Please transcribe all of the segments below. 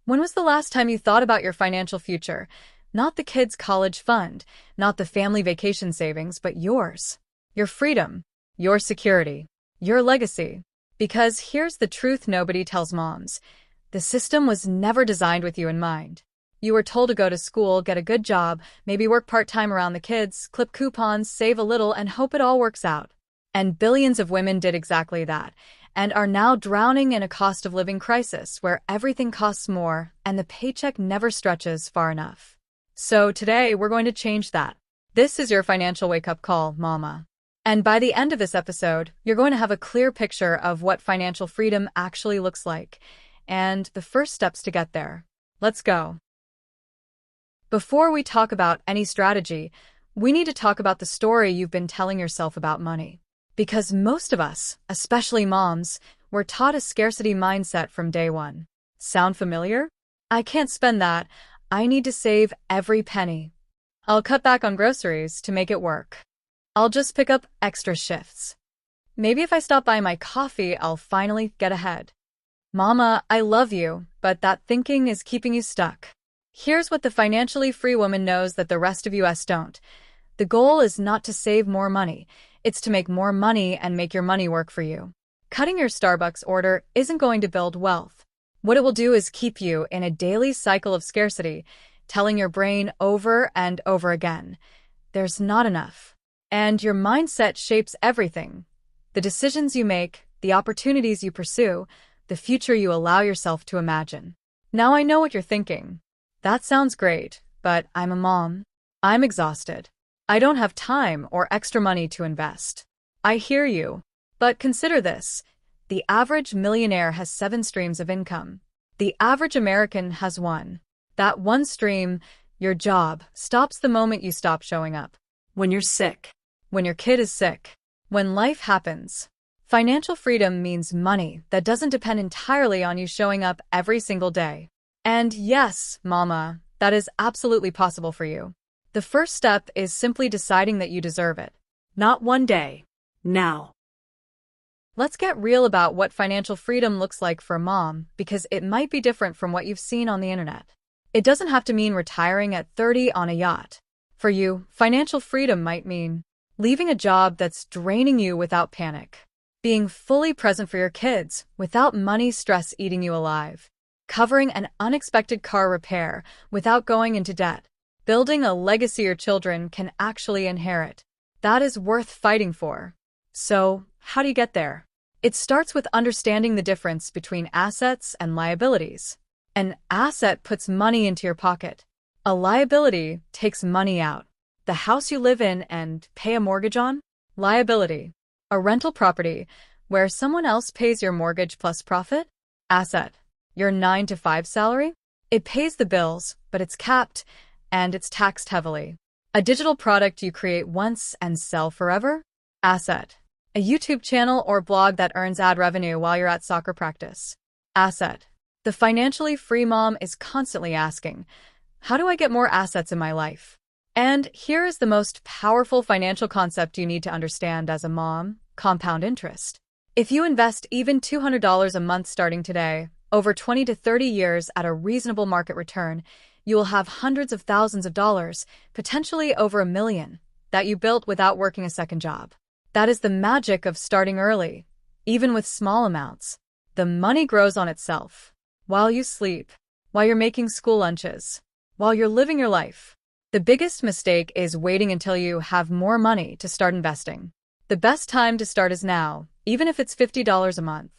When was the last time you thought about your financial future? Not the kids' college fund, not the family vacation savings, but yours. Your freedom, your security, your legacy. Because here's the truth nobody tells moms. The system was never designed with you in mind. You were told to go to school, get a good job, maybe work part-time around the kids, clip coupons, save a little, and hope it all works out. And billions of women did exactly that, and are now drowning in a cost of living crisis where everything costs more and the paycheck never stretches far enough. So today, we're going to change that. This is your financial wake-up call, mama. And by the end of this episode, you're going to have a clear picture of what financial freedom actually looks like, and the first steps to get there. Let's go. Before we talk about any strategy, we need to talk about the story you've been telling yourself about money. Because most of us, especially moms, were taught a scarcity mindset from day one. Sound familiar? I can't spend that. I need to save every penny. I'll cut back on groceries to make it work. I'll just pick up extra shifts. Maybe if I stop buying my coffee, I'll finally get ahead. Mama, I love you, but that thinking is keeping you stuck. Here's what the financially free woman knows that the rest of us don't. The goal is not to save more money. It's to make more money and make your money work for you. Cutting your Starbucks order isn't going to build wealth. What it will do is keep you in a daily cycle of scarcity, telling your brain over and over again, there's not enough. And your mindset shapes everything. The decisions you make, the opportunities you pursue, the future you allow yourself to imagine. Now I know what you're thinking. That sounds great, but I'm a mom. I'm exhausted. I don't have time or extra money to invest. I hear you. But consider this. The average millionaire has 7 streams of income. The average American has 1. That one stream, your job, stops the moment you stop showing up. When you're sick. When your kid is sick. When life happens. Financial freedom means money that doesn't depend entirely on you showing up every single day. And yes, mama, that is absolutely possible for you. The first step is simply deciding that you deserve it. Not one day. Now. Let's get real about what financial freedom looks like for a mom, because it might be different from what you've seen on the internet. It doesn't have to mean retiring at 30 on a yacht. For you, financial freedom might mean leaving a job that's draining you without panic, being fully present for your kids without money stress eating you alive, covering an unexpected car repair without going into debt, building a legacy your children can actually inherit. That is worth fighting for. So, how do you get there? It starts with understanding the difference between assets and liabilities. An asset puts money into your pocket. A liability takes money out. The house you live in and pay a mortgage on? Liability. A rental property where someone else pays your mortgage plus profit? Asset. Your 9-to-5 salary? It pays the bills, but it's capped, and it's taxed heavily. A digital product you create once and sell forever? Asset. A YouTube channel or blog that earns ad revenue while you're at soccer practice? Asset. The financially free mom is constantly asking, how do I get more assets in my life? And here is the most powerful financial concept you need to understand as a mom: compound interest. If you invest even $200 a month starting today, over 20 to 30 years at a reasonable market return, you will have hundreds of thousands of dollars, potentially over $1 million, that you built without working a second job. That is the magic of starting early. Even with small amounts, the money grows on itself. While you sleep, while you're making school lunches, while you're living your life. The biggest mistake is waiting until you have more money to start investing. The best time to start is now, even if it's $50 a month.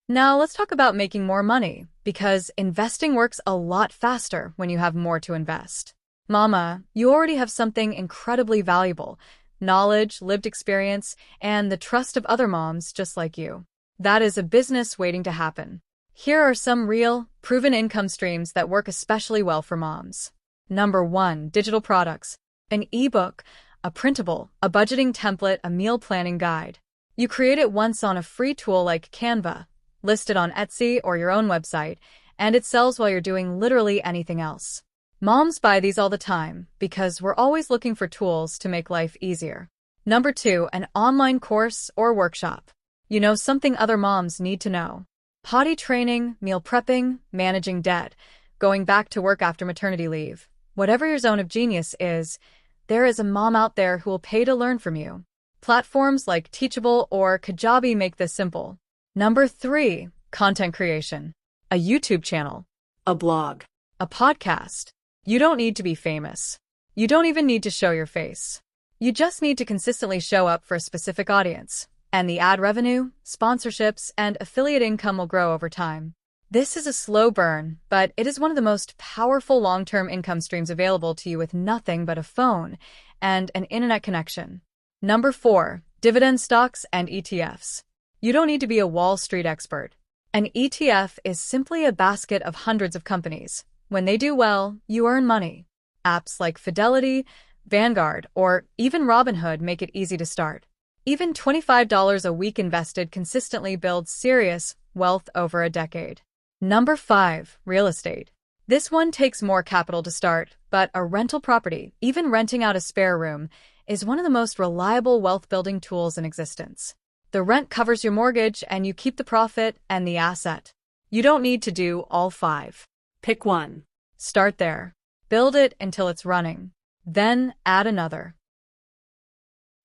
Now let's talk about making more money, because investing works a lot faster when you have more to invest. Mama, you already have something incredibly valuable: knowledge, lived experience, and the trust of other moms just like you. That is a business waiting to happen. Here are some real, proven income streams that work especially well for moms. Number 1, digital products. An ebook, a printable, a budgeting template, a meal planning guide. You create it once on a free tool like Canva, list it on Etsy or your own website, and it sells while you're doing literally anything else. Moms buy these all the time because we're always looking for tools to make life easier. Number 2, an online course or workshop. You know something other moms need to know. Potty training, meal prepping, managing debt, going back to work after maternity leave. Whatever your zone of genius is, there is a mom out there who will pay to learn from you. Platforms like Teachable or Kajabi make this simple. Number 3, content creation. A YouTube channel, A blog. a podcast. You don't need to be famous. You don't even need to show your face. You just need to consistently show up for a specific audience, and the ad revenue, sponsorships, and affiliate income will grow over time. This is a slow burn, but it is one of the most powerful long-term income streams available to you with nothing but a phone and an internet connection. Number 4, dividend stocks and ETFs. You don't need to be a Wall Street expert. An ETF is simply a basket of hundreds of companies. When they do well, you earn money. Apps like Fidelity, Vanguard, or even Robinhood make it easy to start. Even $25 a week invested consistently builds serious wealth over a decade. Number 5, real estate. This one takes more capital to start, but a rental property, even renting out a spare room, is one of the most reliable wealth-building tools in existence. The rent covers your mortgage and you keep the profit and the asset. You don't need to do all 5. Pick one. Start there. Build it until it's running. Then add another.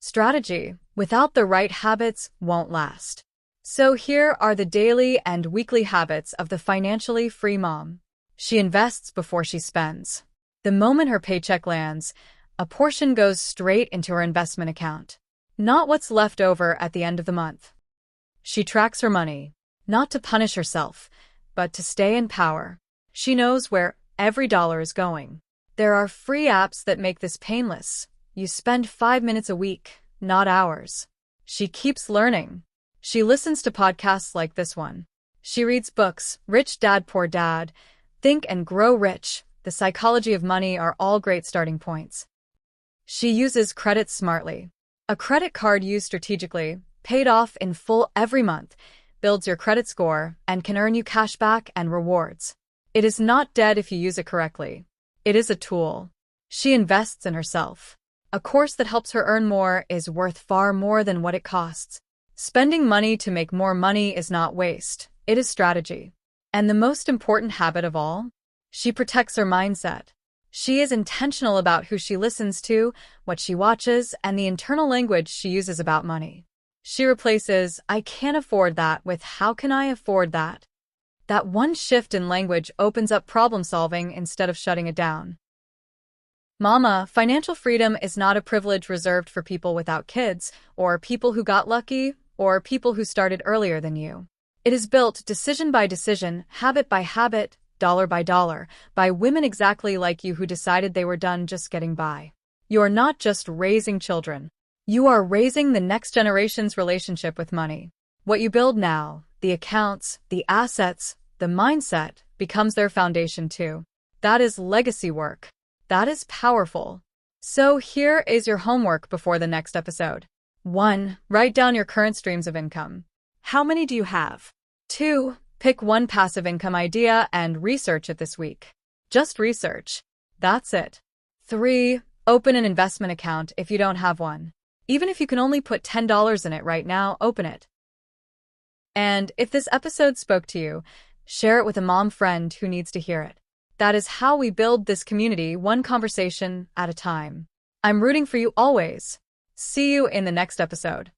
Strategy without the right habits won't last. So here are the daily and weekly habits of the financially free mom. She invests before she spends. The moment her paycheck lands, a portion goes straight into her investment account, not what's left over at the end of the month. She tracks her money, not to punish herself, but to stay in power. She knows where every dollar is going. There are free apps that make this painless. You spend 5 minutes a week, not hours. She keeps learning. She listens to podcasts like this one. She reads books, Rich Dad, Poor Dad, Think and Grow Rich, The Psychology of Money are all great starting points. She uses credit smartly. A credit card used strategically, paid off in full every month, builds your credit score and can earn you cash back and rewards. It is not dead if you use it correctly. It is a tool. She invests in herself. A course that helps her earn more is worth far more than what it costs. Spending money to make more money is not waste, it is strategy. And the most important habit of all? She protects her mindset. She is intentional about who she listens to, what she watches, and the internal language she uses about money. She replaces, I can't afford that, with how can I afford that? That one shift in language opens up problem solving instead of shutting it down. Mama, financial freedom is not a privilege reserved for people without kids, or people who got lucky, or people who started earlier than you. It is built decision by decision, habit by habit, dollar by dollar, by women exactly like you who decided they were done just getting by. You are not just raising children. You are raising the next generation's relationship with money. What you build now, the accounts, the assets, the mindset, becomes their foundation too. That is legacy work. That is powerful. So here is your homework before the next episode. 1. Write down your current streams of income. How many do you have? 2. Pick one passive income idea and research it this week. Just research. That's it. 3. Open an investment account if you don't have one. Even if you can only put $10 in it right now, open it. And if this episode spoke to you, share it with a mom friend who needs to hear it. That is how we build this community, one conversation at a time. I'm rooting for you always. See you in the next episode.